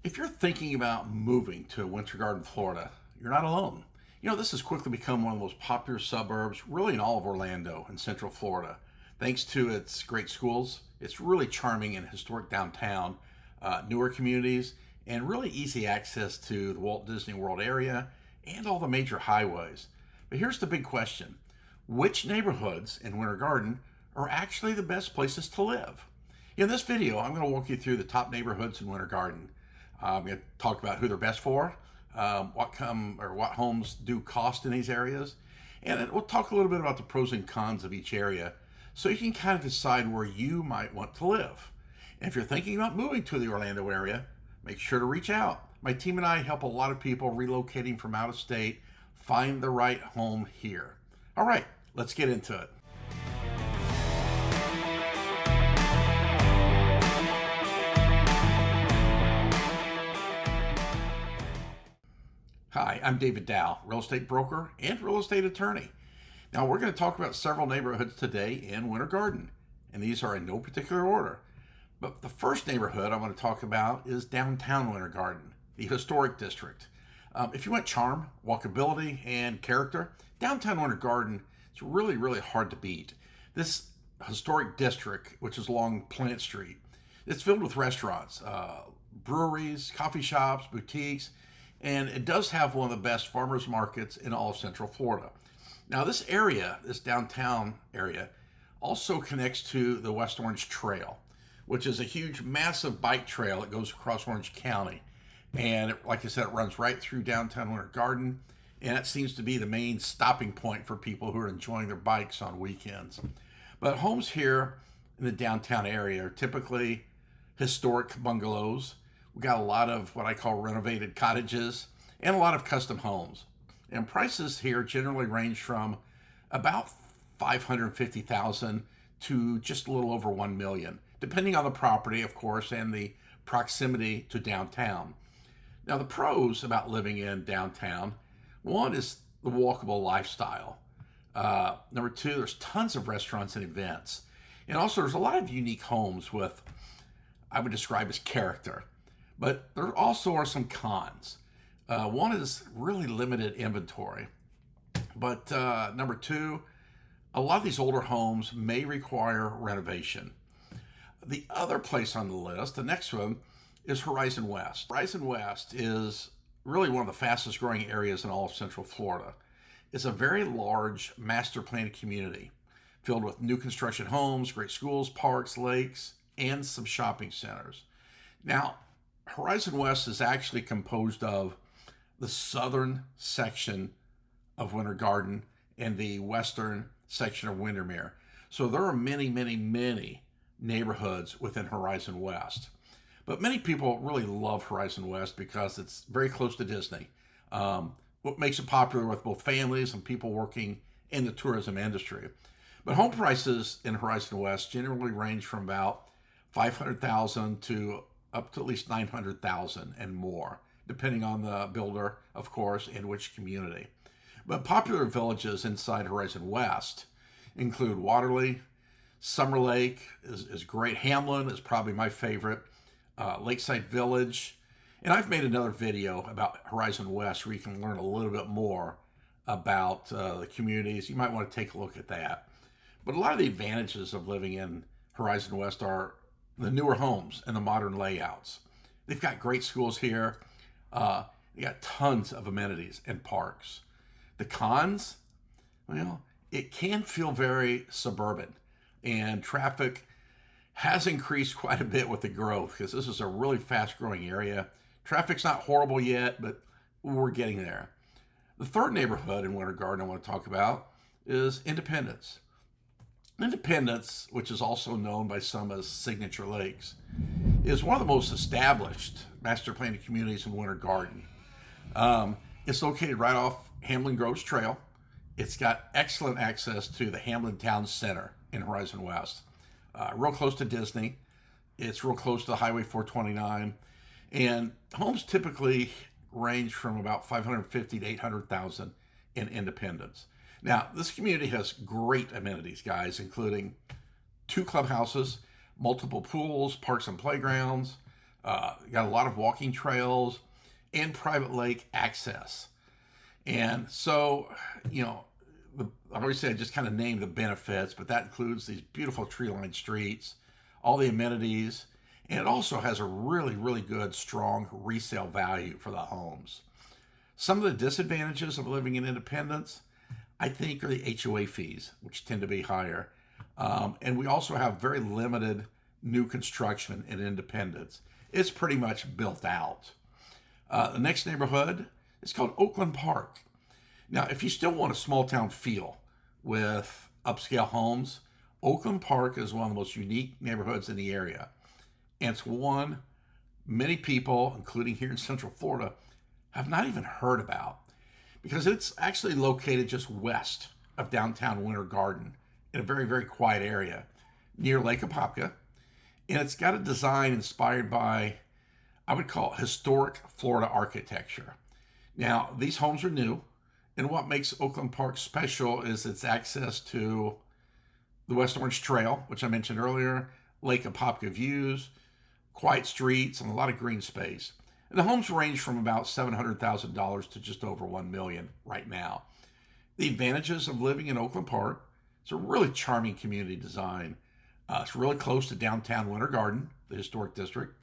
If you're thinking about moving to Winter Garden, Florida, you're not alone. This has quickly become one of the most popular suburbs, really in all of Orlando and Central Florida. Thanks to its great schools, it's really charming and historic downtown, newer communities, and really easy access to the Walt Disney World area and all the major highways. But here's the big question. Which neighborhoods in Winter Garden are actually the best places to live? In this video, I'm going to walk you through the top neighborhoods in Winter Garden. I'm going to talk about who they're best for, what homes do cost in these areas, and we'll talk a little bit about the pros and cons of each area so you can kind of decide where you might want to live. And if you're thinking about moving to the Orlando area, make sure to reach out. My team and I help a lot of people relocating from out of state find the right home here. All right, let's get into it. Hi, I'm David Dowell, real estate broker and real estate attorney. Now we're going to talk about several neighborhoods today in Winter Garden, and these are in no particular order. But the first neighborhood I want to talk about is downtown Winter Garden, the historic district. If you want charm, walkability, and character, downtown Winter Garden is really hard to beat. This historic district, which is along Plant Street, it's filled with restaurants, breweries, coffee shops, boutiques, and it does have one of the best farmers markets in all of Central Florida. Now this area, this downtown area, also connects to the West Orange Trail, which is a huge, massive bike trail that goes across Orange County. And like I said, it runs right through downtown Winter Garden, and that seems to be the main stopping point for people who are enjoying their bikes on weekends. But homes here in the downtown area are typically historic bungalows. We got a lot of what I call renovated cottages and a lot of custom homes. And prices here generally range from about $550,000 to just a little over $1 million, depending on the property, of course, and the proximity to downtown. Now, the pros about living in downtown, one is the walkable lifestyle. Number two, there's tons of restaurants and events. And also there's a lot of unique homes with, I would describe as character. But there also are some cons. One is really limited inventory. But number two, a lot of these older homes may require renovation. The other place on the list, the next one, is Horizon West. Horizon West is really one of the fastest growing areas in all of Central Florida. It's a very large master planned community filled with new construction homes, great schools, parks, lakes, and some shopping centers. Now, Horizon West is actually composed of the southern section of Winter Garden and the western section of Windermere. So there are many neighborhoods within Horizon West. But many people really love Horizon West because it's very close to Disney. What makes it popular with both families and people working in the tourism industry. But home prices in Horizon West generally range from about $500,000 to up to at least $900,000 and more, depending on the builder, of course, and which community. But popular villages inside Horizon West include Waterley, Summer Lake is great. Hamlin is probably my favorite. Lakeside Village. And I've made another video about Horizon West where you can learn a little bit more about the communities. You might want to take a look at that. But a lot of the advantages of living in Horizon West are the newer homes and the modern layouts. They've got great schools here. They got tons of amenities and parks. The cons, well, it can feel very suburban, and traffic has increased quite a bit with the growth because this is a really fast growing area. Traffic's not horrible yet, but we're getting there. The third neighborhood in Winter Garden I want to talk about is Independence. Independence, which is also known by some as Signature Lakes, is one of the most established master planned communities in Winter Garden. It's located right off Hamlin Groves Trail. It's got excellent access to the Hamlin Town Center in Horizon West. Real close to Disney. It's real close to Highway 429. And homes typically range from about $550,000 to $800,000 in Independence. Now, this community has great amenities, guys, including 2 clubhouses, multiple pools, parks and playgrounds, Got a lot of walking trails and private lake access. And so, you know, obviously I just kind of named the benefits, but that includes these beautiful tree-lined streets, all the amenities, and it also has a really, really good, strong resale value for the homes. Some of the disadvantages of living in Independence, I think, are the HOA fees, which tend to be higher. And we also have very limited new construction in Independence. It's pretty much built out. The next neighborhood is called Oakland Park. Now, if you still want a small town feel with upscale homes, Oakland Park is one of the most unique neighborhoods in the area. And it's one many people, including here in Central Florida, have not even heard about because it's actually located just west of downtown Winter Garden in a very, very quiet area near Lake Apopka. And it's got a design inspired by, I would call it, historic Florida architecture. Now, these homes are new, and what makes Oakland Park special is its access to the West Orange Trail, which I mentioned earlier, Lake Apopka views, quiet streets, and a lot of green space. And the homes range from about $700,000 to just over $1 million right now. The advantages of living in Oakland Park, it's a really charming community design. It's really close to downtown Winter Garden, the historic district,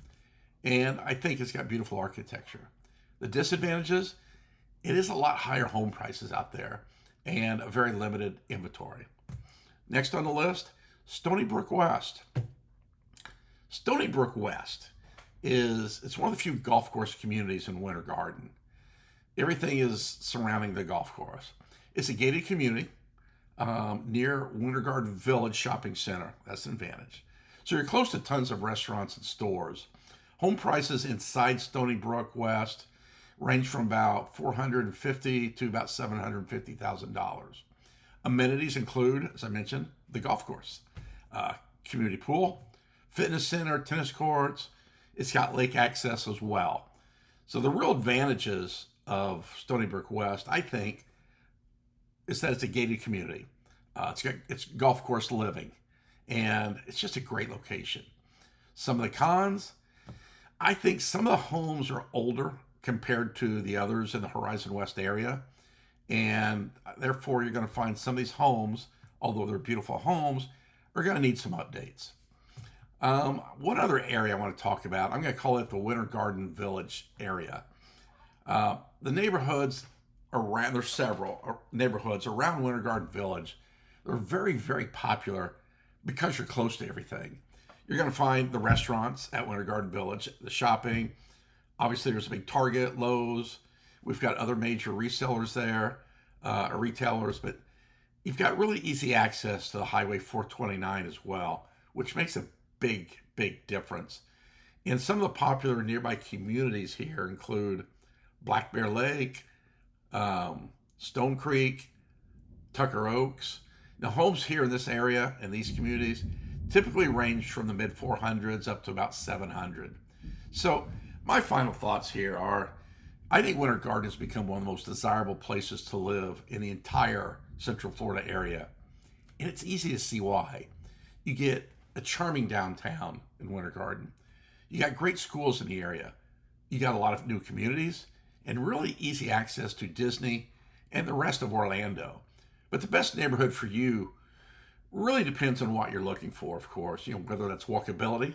and I think it's got beautiful architecture. The disadvantages, it is a lot higher home prices out there and a very limited inventory. Next on the list, Stony Brook West. Stony Brook West it's one of the few golf course communities in Winter Garden. Everything is surrounding the golf course. It's a gated community near Winter Garden Village Shopping Center. That's an advantage. So you're close to tons of restaurants and stores. Home prices inside Stony Brook West range from about $450,000 to about $750,000. Amenities include, as I mentioned, the golf course, community pool, fitness center, tennis courts. It's got lake access as well. So the real advantages of Stony Brook West, I think, is that it's a gated community. It's golf course living, and it's just a great location. Some of the cons, I think some of the homes are older compared to the others in the Horizon West area, and therefore you're going to find some of these homes, although they're beautiful homes, are going to need some updates. One other area I want to talk about, I'm going to call it the Winter Garden Village area. The neighborhoods around, there's several neighborhoods around Winter Garden Village. They're very, very popular because you're close to everything. You're going to find the restaurants at Winter Garden Village, the shopping. Obviously, there's a big Target, Lowe's. We've got other major resellers there, retailers, but you've got really easy access to the Highway 429 as well, which makes a big, big difference. And some of the popular nearby communities here include Black Bear Lake, Stone Creek, Tucker Oaks. Now, homes here in this area and these communities typically range from the mid 400s up to about 700. So my final thoughts here are, I think Winter Garden has become one of the most desirable places to live in the entire Central Florida area. And it's easy to see why. You get a charming downtown in Winter Garden. You got great schools in the area. You got a lot of new communities and really easy access to Disney and the rest of Orlando. But the best neighborhood for you really depends on what you're looking for, of course. Whether that's walkability,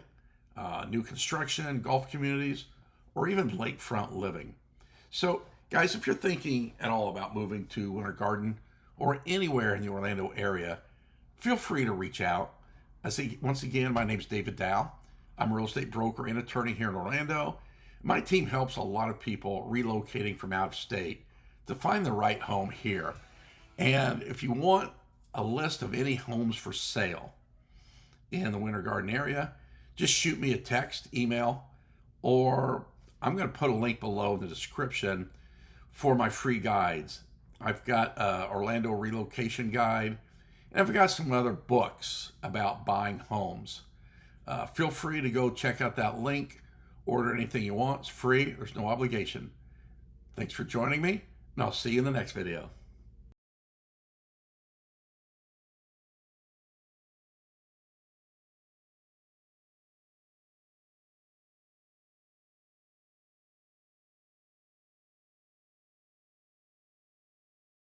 new construction, golf communities, or even lakefront living. So, guys, if you're thinking at all about moving to Winter Garden or anywhere in the Orlando area, feel free to reach out. Once again, my name's David Dowell. I'm a real estate broker and attorney here in Orlando. My team helps a lot of people relocating from out of state to find the right home here. And if you want a list of any homes for sale in the Winter Garden area, just shoot me a text, email, or I'm going to put a link below in the description for my free guides. I've got an Orlando relocation guide, and I've got some other books about buying homes. Feel free to go check out that link, order anything you want. It's free. There's no obligation. Thanks for joining me, and I'll see you in the next video.